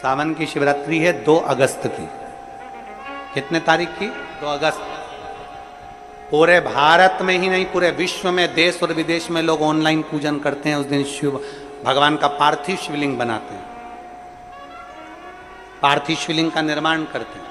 सावन की शिवरात्रि है 2 अगस्त की। कितने तारीख की? 2 अगस्त। पूरे भारत में ही नहीं, पूरे विश्व में, देश और विदेश में लोग ऑनलाइन पूजन करते हैं। उस दिन शिव भगवान का पार्थिव शिवलिंग बनाते हैं, पार्थिव शिवलिंग का निर्माण करते हैं।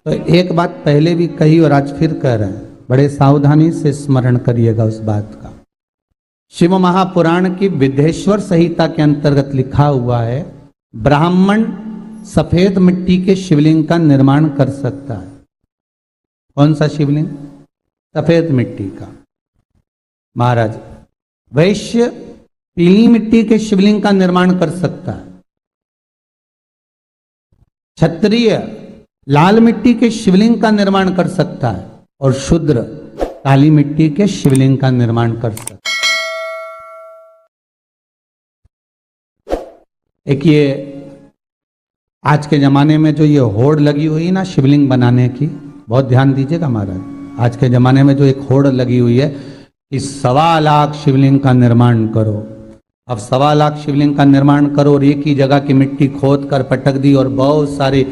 तो एक बात पहले भी कही और आज फिर कह रहे हैं, बड़े सावधानी से स्मरण करिएगा उस बात का। शिव महापुराण की विदेश्वर संहिता के अंतर्गत लिखा हुआ है, ब्राह्मण सफेद मिट्टी के शिवलिंग का निर्माण कर सकता है। कौन सा शिवलिंग? सफेद मिट्टी का। महाराज वैश्य पीली मिट्टी के शिवलिंग का निर्माण कर सकता है। क्षत्रिय लाल मिट्टी के शिवलिंग का निर्माण कर सकता है और शूद्र काली मिट्टी के शिवलिंग का निर्माण कर सकता है। एक ये आज के जमाने में जो ये होड़ लगी हुई ना शिवलिंग बनाने की, बहुत ध्यान दीजिएगा महाराज। आज के जमाने में जो एक होड़ लगी हुई है कि 1.25 लाख शिवलिंग का निर्माण करो। अब 1.25 लाख शिवलिंग का निर्माण करो और एक ही जगह की मिट्टी खोद कर पटक दी और बहुत सारे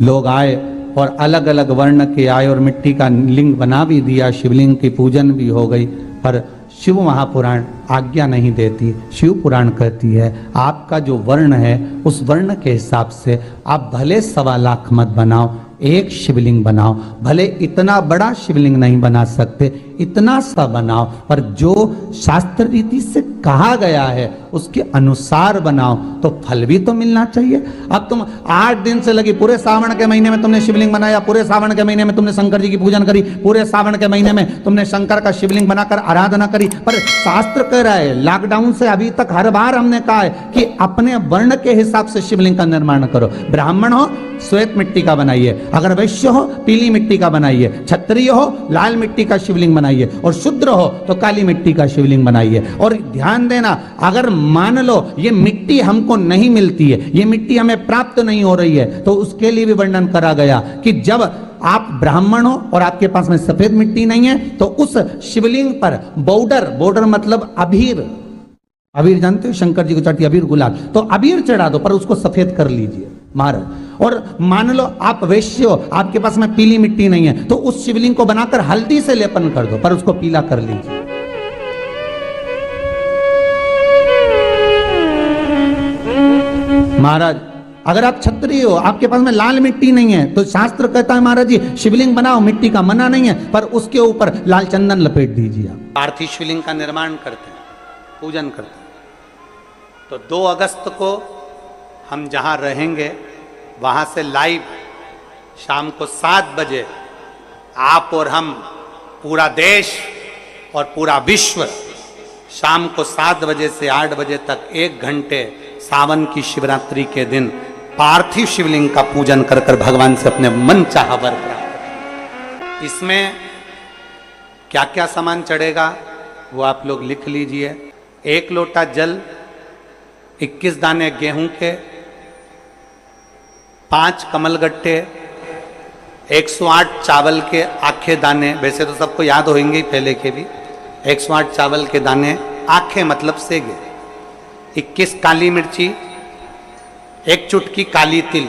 लोग आए और अलग अलग वर्ण के आए और मिट्टी का लिंग बना भी दिया, शिवलिंग की पूजन भी हो गई। पर शिव महापुराण आज्ञा नहीं देती। शिव पुराण कहती है आपका जो वर्ण है उस वर्ण के हिसाब से आप भले 1.25 लाख मत बनाओ, एक शिवलिंग बनाओ। भले इतना बड़ा शिवलिंग नहीं बना सकते, इतना सा बनाओ, पर जो शास्त्र रीति से कहा गया है उसके अनुसार बनाओ तो फल भी तो मिलना चाहिए। अब तुम 8 दिन से लगी, पूरे सावन के महीने में तुमने शिवलिंग बनाया, पूरे सावन के महीने में तुमने शंकर जी की पूजन करी, पूरे सावन के महीने में तुमने शंकर का शिवलिंग बनाकर आराधना करी, पर शास्त्र कह रहा है, लॉकडाउन से अभी तक हर बार हमने कहा है कि अपने वर्ण के हिसाब से शिवलिंग का निर्माण करो। ब्राह्मण हो श्वेत मिट्टी का बनाइए, अगर वैश्य हो पीली मिट्टी का बनाइए, क्षत्रिय हो लाल मिट्टी का शिवलिंग बनाइए और शूद्र हो तो काली मिट्टी का शिवलिंग बनाइए। और ध्यान देना, अगर मान लो ये मिट्टी हमको नहीं मिलती है, ये मिट्टी हमें प्राप्त नहीं हो रही है, तो उसके लिए भी वर्णन करा गया कि जब आप ब्राह्मण हो और आपके पास में सफेद मिट्टी नहीं है तो उस शिवलिंग पर बॉर्डर मतलब अबीर, अबीर जानते हो शंकर जी को चढ़ती अबीर गुलाल, तो अबीर चढ़ा दो पर उसको सफेद कर लीजिए महाराज। और मान लो आप वैश्य हो, आपके पास में पीली मिट्टी नहीं है तो उस शिवलिंग को बनाकर हल्दी से लेपन कर दो पर उसको पीला कर लीजिए। महाराज अगर आप क्षत्रिय हो, आपके पास में लाल मिट्टी नहीं है तो शास्त्र कहता है महाराज जी शिवलिंग बनाओ, मिट्टी का मना नहीं है, पर उसके ऊपर लाल चंदन लपेट दीजिए। आप पार्थिव शिवलिंग का निर्माण करते हैं, पूजन करते हैं। तो 2 अगस्त को हम जहां रहेंगे वहां से लाइव शाम को 7 बजे आप और हम, पूरा देश और पूरा विश्व, शाम को 7 बजे से 8 बजे तक 1 घंटे सावन की शिवरात्रि के दिन पार्थिव शिवलिंग का पूजन कर कर भगवान से अपने मन चाहा वर प्राप्त करें। इसमें क्या क्या सामान चढ़ेगा वो आप लोग लिख लीजिए। 1 लोटा जल, 21 दाने गेहूं के, 5 कमलगट्टे, 108 चावल के आखे दाने, वैसे तो सबको याद होंगे पहले के भी, 108 चावल के दाने आखे मतलब सेगे, 21 काली मिर्ची, 1 चुटकी काली तिल,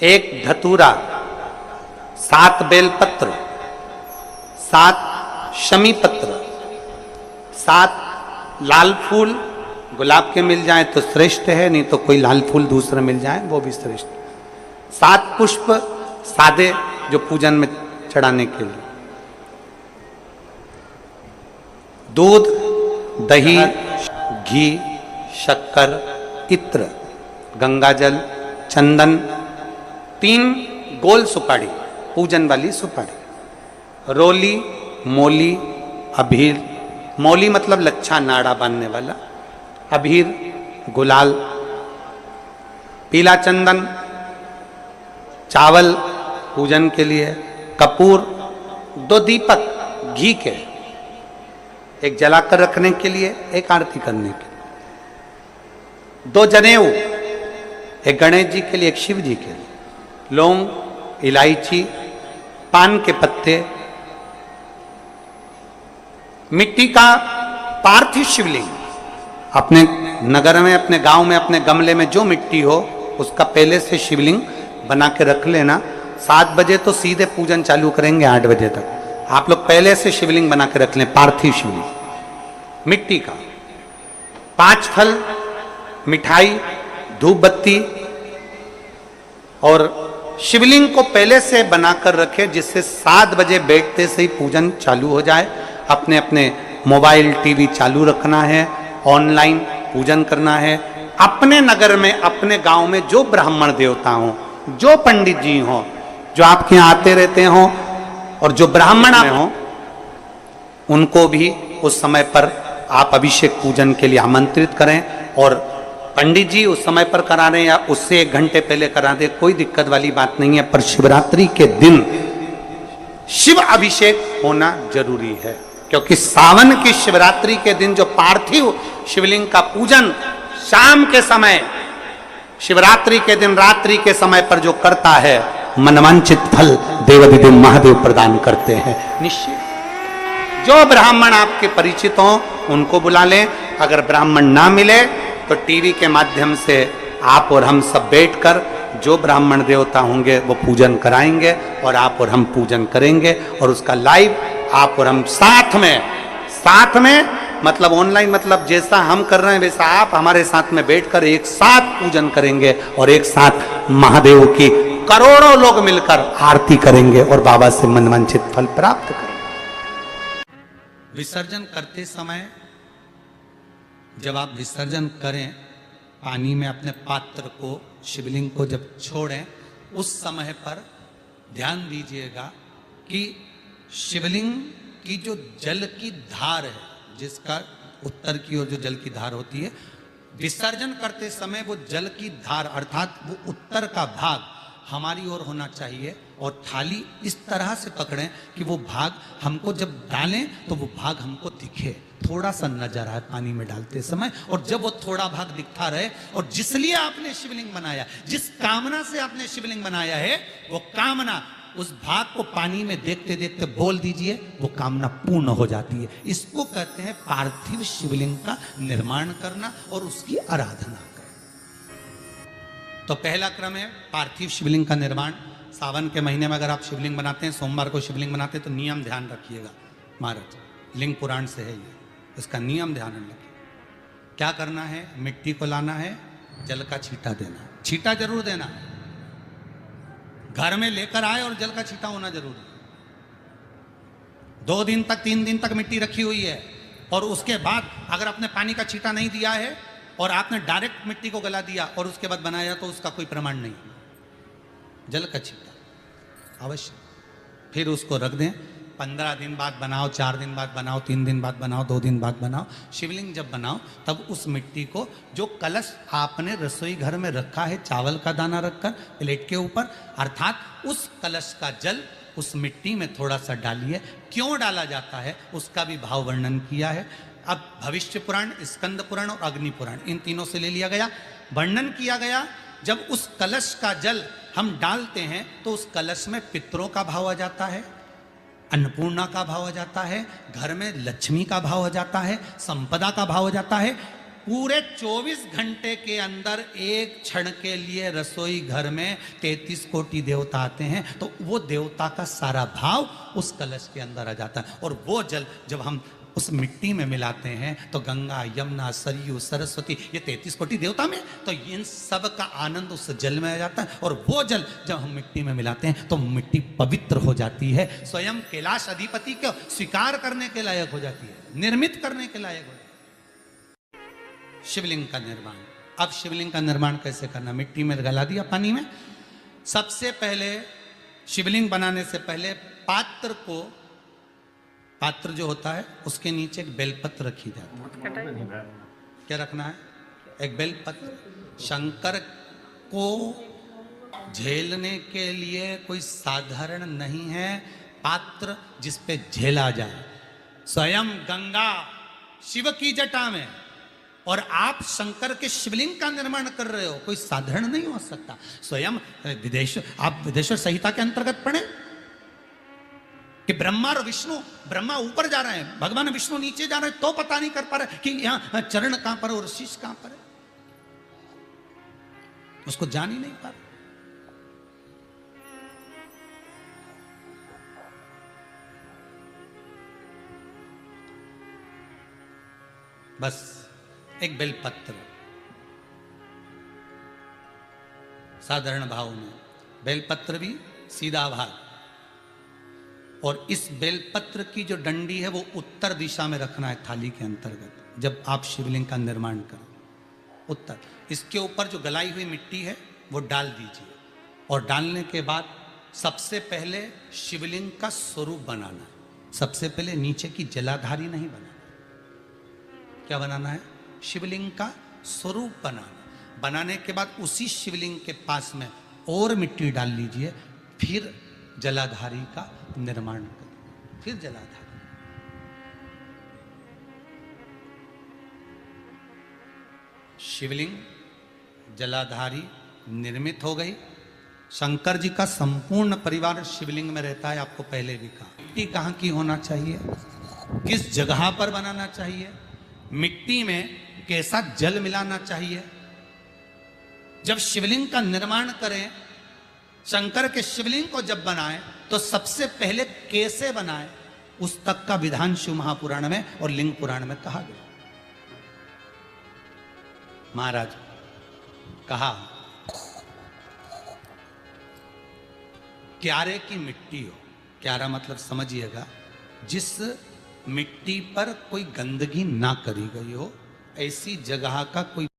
1 धतूरा, 7 बेलपत्र, 7 शमी पत्र, 7 लाल फूल, गुलाब के मिल जाए तो श्रेष्ठ है, नहीं तो कोई लाल फूल दूसरा मिल जाए वो भी श्रेष्ठ। 7 पुष्प सादे जो पूजन में चढ़ाने के लिए, दूध, दही, घी, शक्कर, इत्र, गंगाजल, चंदन, 3 गोल सुपारी, पूजन वाली सुपारी, रोली, मोली, अभीर, मौली मतलब लच्छा नाड़ा बांधने वाला, अभीर, गुलाल, पीला चंदन, चावल पूजन के लिए, कपूर, 2 दीपक घी के, एक जलाकर रखने के लिए, एक आरती करने के लिए, 2 जनेऊ, एक गणेश जी के लिए, एक शिव जी के लिए, लौंग, इलायची, पान के पत्ते, मिट्टी का पार्थिव शिवलिंग अपने नगर में, अपने गांव में, अपने गमले में जो मिट्टी हो उसका पहले से शिवलिंग बना के रख लेना। 7 बजे तो सीधे पूजन चालू करेंगे, 8 बजे तक आप लोग पहले से शिवलिंग बना के रख लें, पार्थिव शिवलिंग मिट्टी का। 5 फल, मिठाई, धूप बत्ती और शिवलिंग को पहले से बनाकर रखे, जिससे 7 बजे बैठते से ही पूजन चालू हो जाए। अपने अपने मोबाइल टीवी चालू रखना है, ऑनलाइन पूजन करना है। अपने नगर में, अपने गांव में जो ब्राह्मण देवता हों, जो पंडित जी हों, जो आपके यहाँ आते रहते हों और जो ब्राह्मण हों, उनको भी उस समय पर आप अभिषेक पूजन के लिए आमंत्रित करें। और पंडित जी उस समय पर करा रहे हैं या उससे 1 घंटे पहले करा दे, कोई दिक्कत वाली बात नहीं है। पर शिवरात्रि के दिन शिव अभिषेक होना जरूरी है, क्योंकि सावन की शिवरात्रि के दिन जो पार्थिव शिवलिंग का पूजन शाम के समय, शिवरात्रि के दिन रात्रि के समय पर जो करता है, मनवांचित फल देवाधिदेव महादेव प्रदान करते हैं निश्चित। जो ब्राह्मण आपके परिचित हों उनको बुला लें। अगर ब्राह्मण ना मिले तो टीवी के माध्यम से आप और हम सब बैठकर जो ब्राह्मण देवता होंगे वो पूजन कराएंगे और आप और हम पूजन करेंगे। और उसका लाइव आप और हम साथ में मतलब ऑनलाइन, मतलब जैसा हम कर रहे हैं वैसा आप हमारे साथ में बैठकर एक साथ पूजन करेंगे और एक साथ महादेव की करोड़ों लोग मिलकर आरती करेंगे और बाबा से मनवांछित फल प्राप्त करेंगे। विसर्जन करते समय जब आप विसर्जन करें, पानी में अपने पात्र को, शिवलिंग को जब छोड़ें, उस समय पर ध्यान दीजिएगा कि शिवलिंग की जो जल की धार है, जिसका उत्तर की ओर जो जल की धार होती है, विसर्जन करते समय वो जल की धार अर्थात वो उत्तर का भाग हमारी ओर होना चाहिए और थाली इस तरह से पकड़ें कि वो भाग हमको जब डालें तो वो भाग हमको दिखे, थोड़ा सा नजर आए पानी में डालते समय। और जब वो थोड़ा भाग दिखता रहे और जिसलिए आपने शिवलिंग बनाया, जिस कामना से आपने शिवलिंग बनाया है, वो कामना उस भाग को पानी में देखते देखते बोल दीजिए, वो कामना पूर्ण हो जाती है। इसको कहते हैं पार्थिव शिवलिंग का निर्माण करना और उसकी आराधना करना। तो पहला क्रम है पार्थिव शिवलिंग का निर्माण। सावन के महीने में अगर आप शिवलिंग बनाते हैं, सोमवार को शिवलिंग बनाते हैं, तो नियम ध्यान रखिएगा महाराज, लिंग पुराण से है ये, इसका नियम ध्यान रखिए। क्या करना है? मिट्टी को लाना है, जल का छींटा देना है, छींटा जरूर देना है, घर में लेकर आए और जल का छींटा होना जरूरी है। 2 दिन तक 3 दिन तक मिट्टी रखी हुई है और उसके बाद अगर आपने पानी का छींटा नहीं दिया है और आपने डायरेक्ट मिट्टी को गला दिया और उसके बाद बनाया, तो उसका कोई प्रमाण नहीं। जल का छींटा अवश्य, फिर उसको रख दें। 15 दिन बाद बनाओ, 4 दिन बाद बनाओ, 3 दिन बाद बनाओ, 2 दिन बाद बनाओ। शिवलिंग जब बनाओ तब उस मिट्टी को, जो कलश आपने रसोई घर में रखा है चावल का दाना रखकर प्लेट के ऊपर, अर्थात उस कलश का जल उस मिट्टी में थोड़ा सा डालिए। क्यों डाला जाता है उसका भी भाव वर्णन किया है। अब भविष्य पुराण, स्कंद पुराण और अग्नि पुराण, इन तीनों से ले लिया गया, वर्णन किया गया। जब उस कलश का जल हम डालते हैं तो उस कलश में पितरों का भाव आ जाता है, अन्नपूर्णा का भाव आ जाता है, घर में लक्ष्मी का भाव आ जाता है, संपदा का भाव आ जाता है। पूरे 24 घंटे के अंदर एक क्षण के लिए रसोई घर में 33 कोटि देवता आते हैं, तो वो देवता का सारा भाव उस कलश के अंदर आ जाता है। और वो जल जब हम उस मिट्टी में मिलाते हैं तो गंगा, यमुना, सरयू, सरस्वती, ये 33 कोटि देवता में, तो इन सब का आनंद उस जल में आ जाता है। और वो जल जब हम मिट्टी में मिलाते हैं तो मिट्टी पवित्र हो जाती है, स्वयं कैलाश अधिपति को स्वीकार करने के लायक हो जाती है, निर्मित करने के लायक हो जाती है। शिवलिंग का निर्माण। अब शिवलिंग का निर्माण कैसे करना? मिट्टी में गला दिया पानी में। सबसे पहले शिवलिंग बनाने से पहले पात्र जो होता है उसके नीचे एक बेलपत्र रखी जाती है। क्या रखना है? एक बेलपत्र। शंकर को झेलने के लिए कोई साधारण नहीं है पात्र जिस पे झेला जाए। स्वयं गंगा शिव की जटा में और आप शंकर के शिवलिंग का निर्माण कर रहे हो, कोई साधारण नहीं हो सकता। स्वयं आप विदेश्वर संहिता के अंतर्गत पढ़े, कि ब्रह्मा और विष्णु, ब्रह्मा ऊपर जा रहे हैं, भगवान विष्णु नीचे जा रहे हैं, तो पता नहीं कर पा रहे कि यहां चरण कहां पर और शीश कहां पर है, उसको जान ही नहीं पा रहे। बस एक बेलपत्र साधारण भाव में, बेलपत्र भी सीधा भाग, और इस बेलपत्र की जो डंडी है वो उत्तर दिशा में रखना है थाली के अंतर्गत। जब आप शिवलिंग का निर्माण करें उत्तर, इसके ऊपर जो गलाई हुई मिट्टी है वो डाल दीजिए, और डालने के बाद सबसे पहले शिवलिंग का स्वरूप बनाना है। सबसे पहले नीचे की जलाधारी नहीं बनाना, क्या बनाना है? शिवलिंग का स्वरूप बनाना। बनाने के बाद उसी शिवलिंग के पास में और मिट्टी डाल लीजिए, फिर जलाधारी का निर्माण करें, फिर जलाधारी। शिवलिंग जलाधारी निर्मित हो गई। शंकर जी का संपूर्ण परिवार शिवलिंग में रहता है, आपको पहले भी कहा। मिट्टी कहाँ की होना चाहिए, किस जगह पर बनाना चाहिए, मिट्टी में कैसा जल मिलाना चाहिए। जब शिवलिंग का निर्माण करें, शंकर के शिवलिंग को जब बनाएं, तो सबसे पहले कैसे बनाएं, उस तक का विधान शिव महापुराण में और लिंग पुराण में कहा गया। महाराज कहा, क्यारे की मिट्टी हो, क्यारा मतलब समझिएगा, जिस मिट्टी पर कोई गंदगी ना करी गई हो, ऐसी जगह का कोई